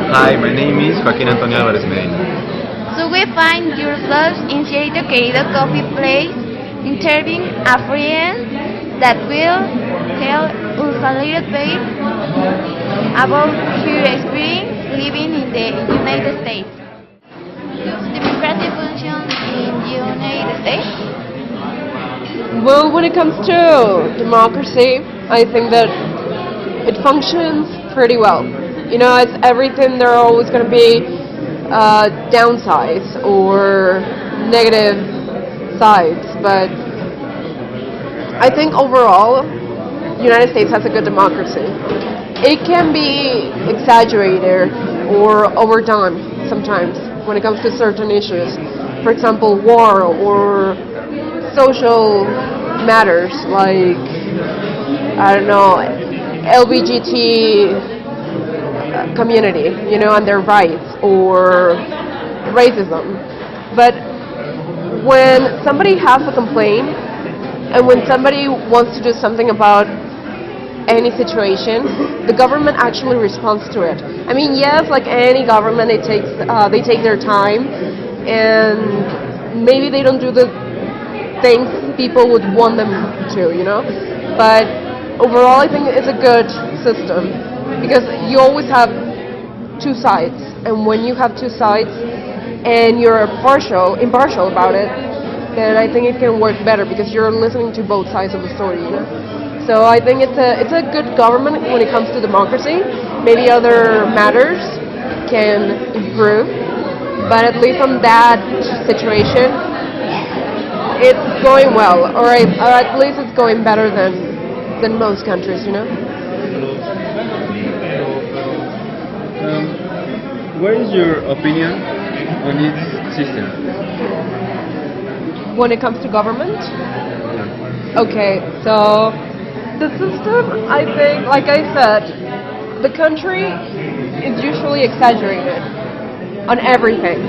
Hi, my name is Joaquín Antonio Álvarez Medina. So we find yourselves in Cierto Querido Coffee Place, interviewing a friend that will tell us a little bit about her experience living in the United States. Does democracy function in the United States? Well, when it comes to democracy, I think that it functions pretty well. You know, as everything, there are always going to be downsides or negative sides, but I think overall, United States has a good democracy. It can be exaggerated or overdone sometimes when it comes to certain issues. For example, war or social matters like, I don't know, LGBT community, you know, and their rights, or racism. But when somebody has a complaint and when somebody wants to do something about any situation, the government actually responds to it. I mean, yes, like any government, they take their time, and maybe they don't do the things people would want them to, you know. But overall, I think it's a good system because you always have two sides, and when you have two sides and you're impartial about it, then I think it can work better because you're listening to both sides of the story, you know. So I think it's a good government when it comes to democracy. Maybe other matters can improve, but at least on that situation, it's going well, or at least it's going better than most countries, you know. What is your opinion on its system? When it comes to government? Okay, so the system, I think, like I said, the country is usually exaggerated on everything.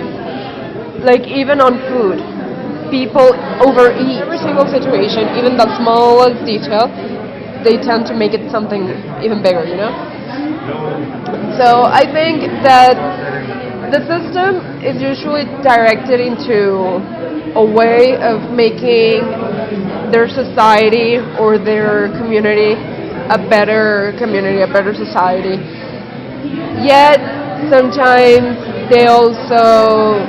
Like even on food. People overeat. Every single situation, even the smallest detail, they tend to make it something even bigger, you know? So I think that the system is usually directed into a way of making their society or their community a better community, a better society. Yet sometimes they also,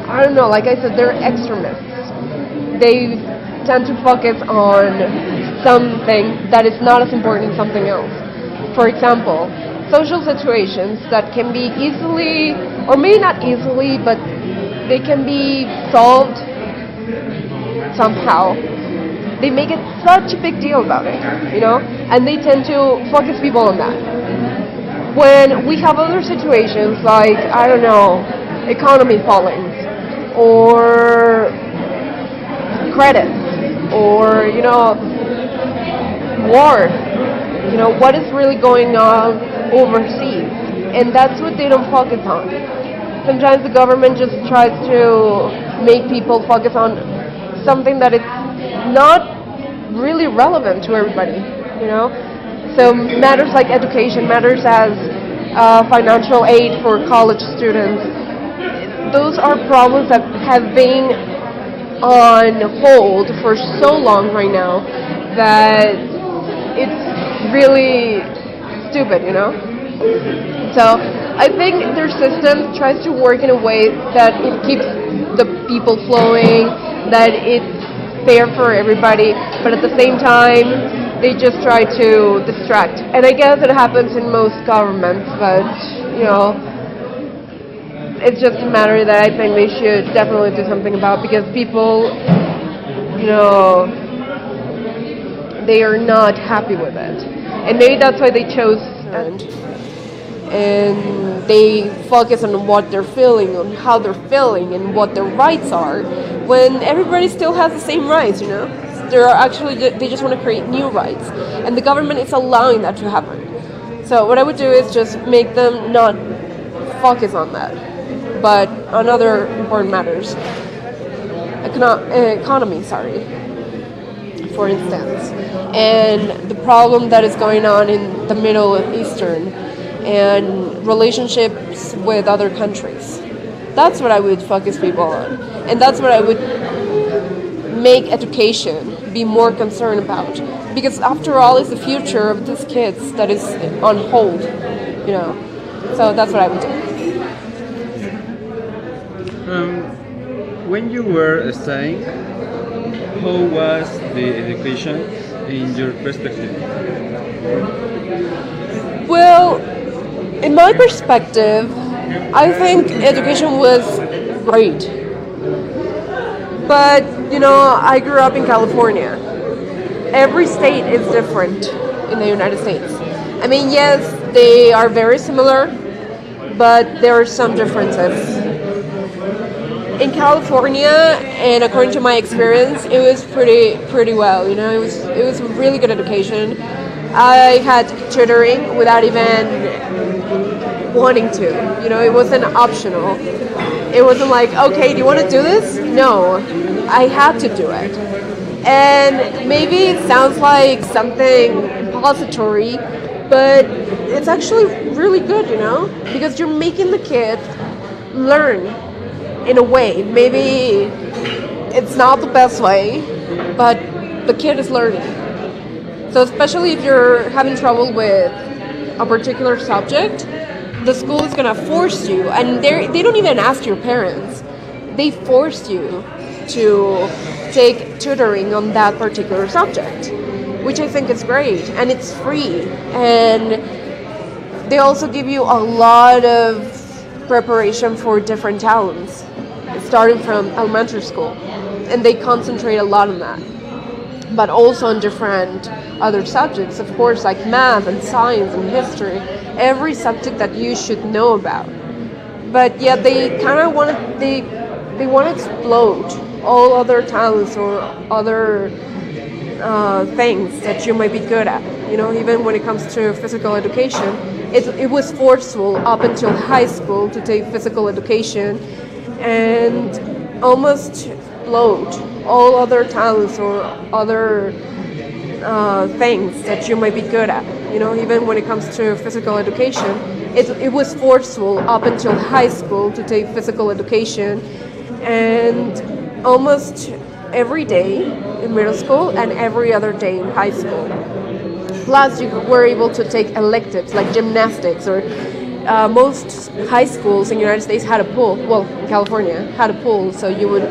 I don't know, like I said, they're extremists. They tend to focus on something that is not as important as something else. For example, social situations that can be easily, or maybe not easily, but they can be solved somehow. They make it such a big deal about it, you know, and they tend to focus people on that. When we have other situations like, I don't know, economy falling, or credit, or, you know, war, you know, what is really going on overseas, and that's what they don't focus on. Sometimes the government just tries to make people focus on something that is not really relevant to everybody, you know. So matters like education, matters as financial aid for college students, those are problems that have been on hold for so long right now that it's really stupid, you know. So I think their system tries to work in a way that it keeps the people flowing, that it's fair for everybody, but at the same time they just try to distract. And I guess it happens in most governments, but you know, it's just a matter that I think they should definitely do something about, because people, you know, they are not happy with it. And maybe that's why they chose and they focus on what they're feeling, on how they're feeling, and what their rights are, when everybody still has the same rights, you know? They just want to create new rights, and the government is allowing that to happen. So what I would do is just make them not focus on that, but on other important matters. Economy. for instance, and the problem that is going on in the Middle Eastern and relationships with other countries. That's what I would focus people on. And that's what I would make education be more concerned about. Because after all, it's the future of these kids that is on hold, you know. So that's what I would do. When you were studying, how was the education in your perspective? Well, in my perspective, I think education was great. But, you know, I grew up in California. Every state is different in the United States. I mean, yes, they are very similar, but there are some differences. In California, and according to my experience, it was pretty well. You know, it was a really good education. I had tutoring without even wanting to. You know, it wasn't optional. It wasn't like, okay, do you want to do this? No, I had to do it. And maybe it sounds like something impository, but it's actually really good, you know, because you're making the kid learn in a way. Maybe it's not the best way, but the kid is learning. So especially if you're having trouble with a particular subject, the school is gonna force you, and they don't even ask your parents. They force you to take tutoring on that particular subject, which I think is great, and it's free. And they also give you a lot of preparation for different talents, starting from elementary school, and they concentrate a lot on that. But also on different other subjects, of course, like math and science and history, every subject that you should know about. But yeah, they kind of want to they want to explode all other talents or other things that you might be good at. You know, even when it comes to physical education, it was forceful up until high school to take physical education and almost explode all other talents or other things that you might be good at. You know, even when it comes to physical education, it was forceful up until high school to take physical education, and almost every day in middle school and every other day in high school. Plus, you were able to take electives like gymnastics, or most high schools in the United States had a pool. Well, California had a pool, so you would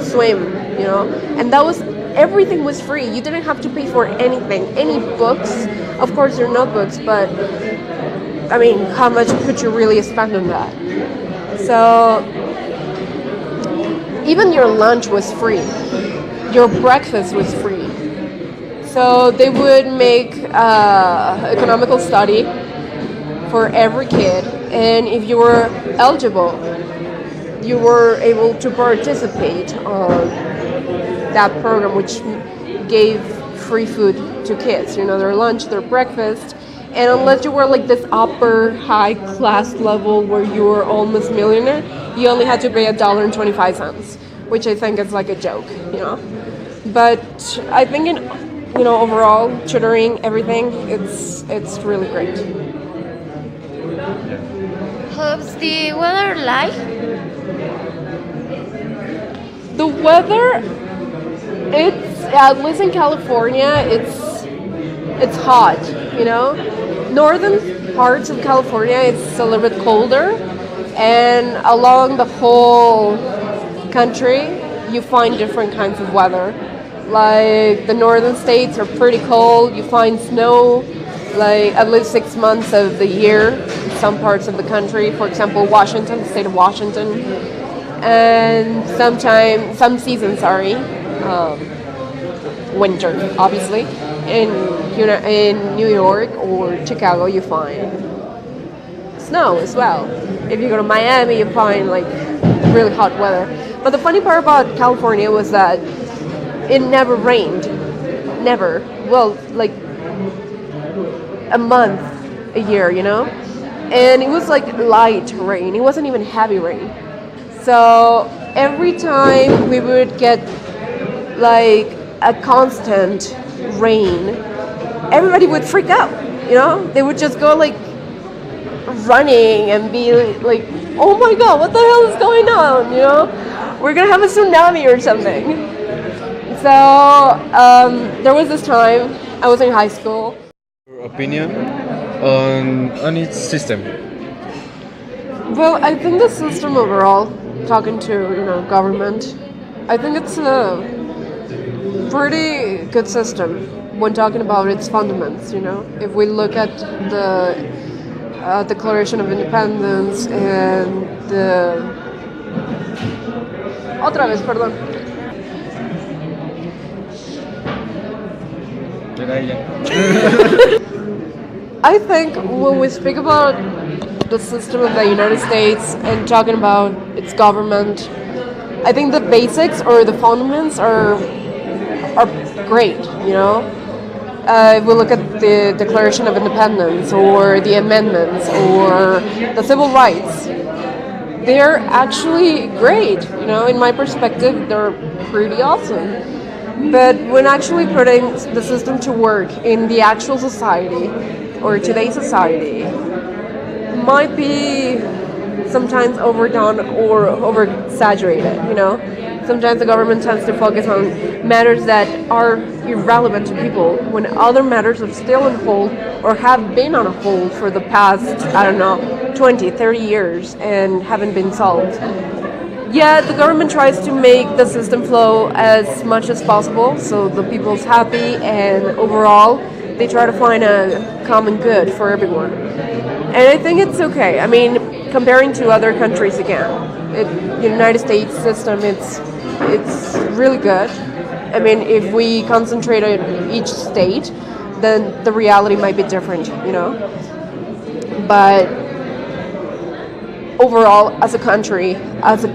swim, you know, and that was, everything was free. You didn't have to pay for anything, any books. Of course, there are notebooks, but I mean, how much could you really spend on that? So even your lunch was free, your breakfast was free. So they would make economical study for every kid, and if you were eligible, you were able to participate on that program, which gave free food to kids, you know, their lunch, their breakfast. And unless you were like this upper high class level where you were almost millionaire, you only had to pay $1.25, which I think is like a joke, you know. But I think you know, overall, tutoring, everything, it's really great. How's the weather like? The weather, it's, at least in California, it's hot, you know. Northern parts of California, it's a little bit colder, and along the whole country, you find different kinds of weather. Like the northern states are pretty cold. You find snow like at least 6 months of the year in some parts of the country. For example, Washington, the state of Washington, and some seasons, winter, obviously. In New York or Chicago, you find snow as well. If you go to Miami, you find like really hot weather. But the funny part about California was that it never rained. Never. Well, like a month a year, you know? And it was like light rain. It wasn't even heavy rain. So every time we would get like a constant rain, everybody would freak out, you know? They would just go like running and be like, oh my god, what the hell is going on, you know? We're gonna have a tsunami or something. So there was this time I was in high school. Your opinion on its system? Well, I think the system overall, talking to, government, I think it's a pretty good system when talking about its fundamentals, If we look at the Declaration of Independence and the... Otra vez, perdón. I think when we speak about the system of the United States and talking about its government, I think the basics or the fundamentals are great, if we look at the Declaration of Independence or the amendments or the civil rights, they're actually great, in my perspective, they're pretty awesome. But when actually putting the system to work in the actual society or today's society, might be sometimes overdone or over-exaggerated, Sometimes the government tends to focus on matters that are irrelevant to people when other matters are still on hold or have been on hold for the past, 20, 30 years and haven't been solved. Yet the government tries to make the system flow as much as possible so the people's happy, and overall they try to find a common good for everyone. And I think it's okay. I mean, comparing to other countries again, the United States system, it's really good. I mean, if we concentrate on each state, then the reality might be different, But overall, as a country, as a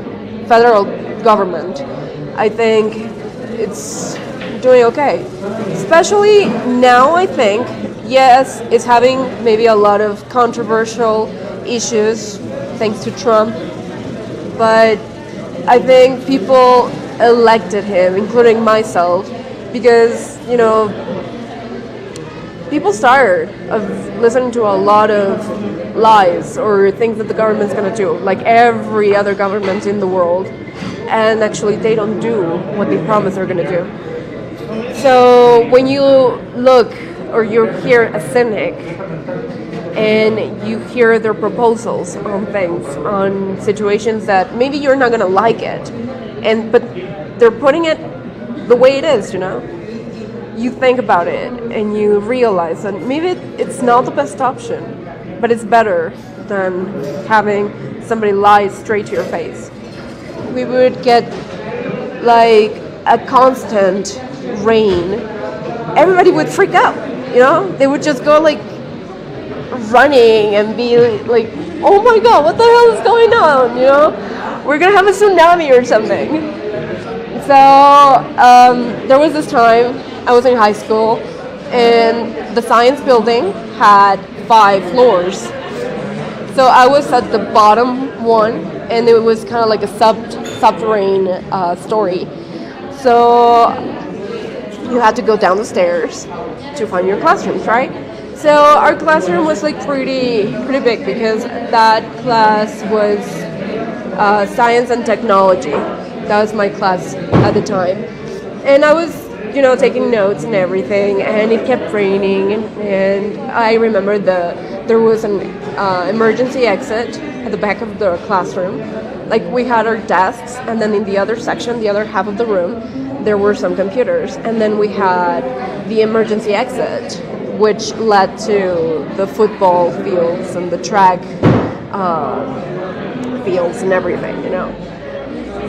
federal government, I think it's doing okay. Especially now, I think, yes, it's having maybe a lot of controversial issues thanks to Trump, but I think people elected him, including myself, because, people tired of listening to a lot of lies or things that the government's going to do, like every other government in the world, and actually they don't do what they promise they're going to do. So when you look or you hear a cynic and you hear their proposals on things, on situations that maybe you're not going to like it, but they're putting it the way it is, you think about it and you realize that maybe it's not the best option, but it's better than having somebody lie straight to your face. We would get like a constant rain, everybody would freak out, They would just go like running and be like, oh my god, what the hell is going on, We're gonna have a tsunami or something. So there was this time I was in high school and the science building had 5 floors. So I was at the bottom one and it was kind of like a subterranean story. So you had to go down the stairs to find your classrooms, right? So our classroom was like pretty big because that class was science and technology. That was my class at the time. And I was, taking notes and everything, and it kept raining, and I remember there was an emergency exit at the back of the classroom. Like we had our desks, and then in the other section, the other half of the room, there were some computers, and then we had the emergency exit, which led to the football fields and the track fields and everything,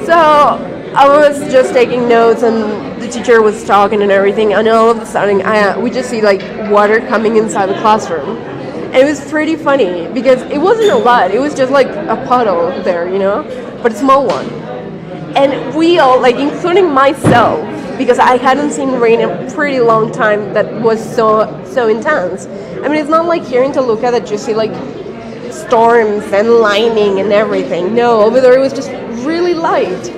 So I was just taking notes and the teacher was talking and everything, and all of a sudden we just see like water coming inside the classroom. And it was pretty funny because it wasn't a lot, it was just like a puddle there, but a small one. And we all, like including myself, because I hadn't seen rain in a pretty long time that was so intense. I mean, it's not like here in Toluca that you see like storms and lightning and everything. No, over there it was just really light.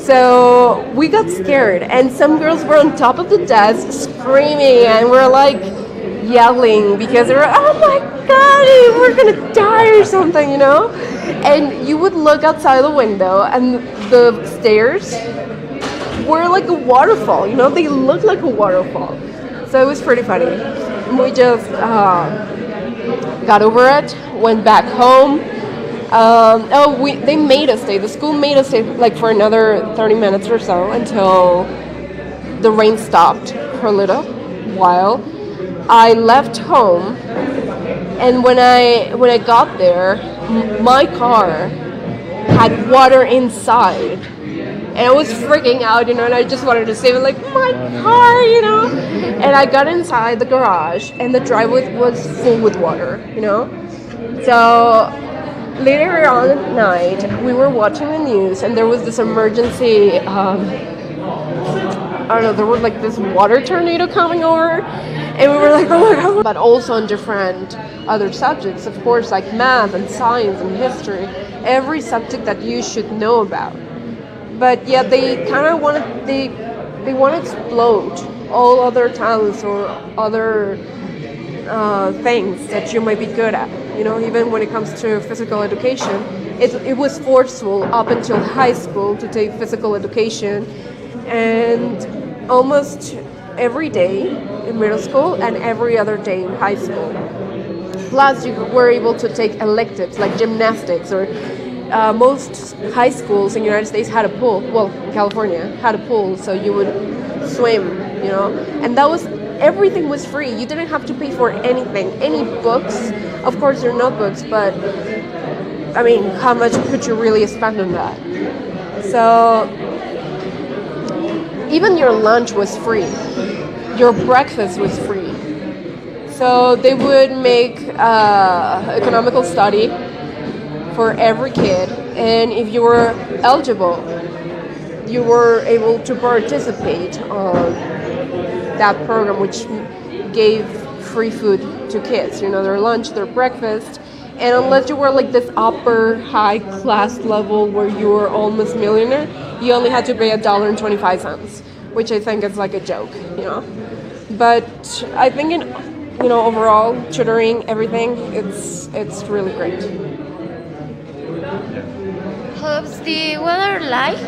So we got scared, and some girls were on top of the desk screaming, and we're like yelling because they were, oh my god, we're gonna die or something, you know? And you would look outside the window, and the stairs were like a waterfall, you know? They looked like a waterfall. So it was pretty funny. We just got over it, went back home. They made us stay. The school made us stay like for another 30 minutes or so until the rain stopped for a little while. I left home, and when I got there, my car had water inside, and I was freaking out, you know. And I just wanted to save it, like my car, you know. And I got inside the garage, and the driveway was full with water, you know. So later on at night, we were watching the news, and there was this emergency. I don't know. There was like this water tornado coming over, and we were like, "Oh my god!" But also on different other subjects, of course, like math and science and history, every subject that you should know about. But yeah, they kind of they want to explode all other talents or other things that you might be good at. You know, even when it comes to physical education, it was forceful up until high school to take physical education, and almost every day in middle school and every other day in high school. Plus, you were able to take electives like gymnastics, or most high schools in the United States had a pool. Well, California had a pool, so you would swim, you know, and that was. Everything was free. You didn't have to pay for anything. Any books, of course, they're notebooks, but I mean, how much could you really spend on that? So even your lunch was free. Your breakfast was free. So they would make economical study for every kid, and if you were eligible, you were able to participate on that program, which gave free food to kids, you know, their lunch, their breakfast. And unless you were like this upper high class level where you were almost millionaire, you only had to pay $1.25, which I think is like a joke, you know. But I think you know, overall, tutoring, everything, it's really great. How's the weather like?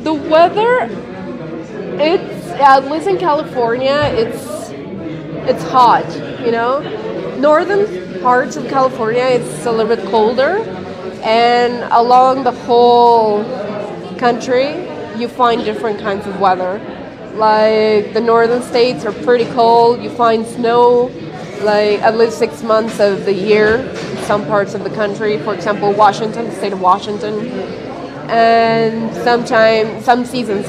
The weather, it's, at least in California, it's hot, you know. Northern parts of California, it's a little bit colder, and along the whole country, you find different kinds of weather. Like the northern states are pretty cold. You find snow like at least 6 months of the year in some parts of the country. For example, Washington, the state of Washington, and some seasons,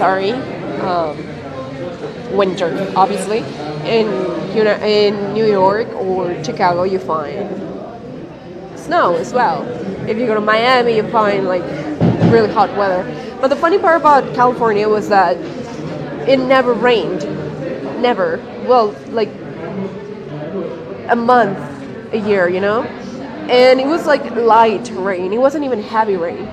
winter, obviously. In New York or Chicago, you find snow as well. If you go to Miami, you find like really hot weather. But the funny part about California was that it never rained. Never. Well, like a month a year, you know? And it was like light rain. It wasn't even heavy rain.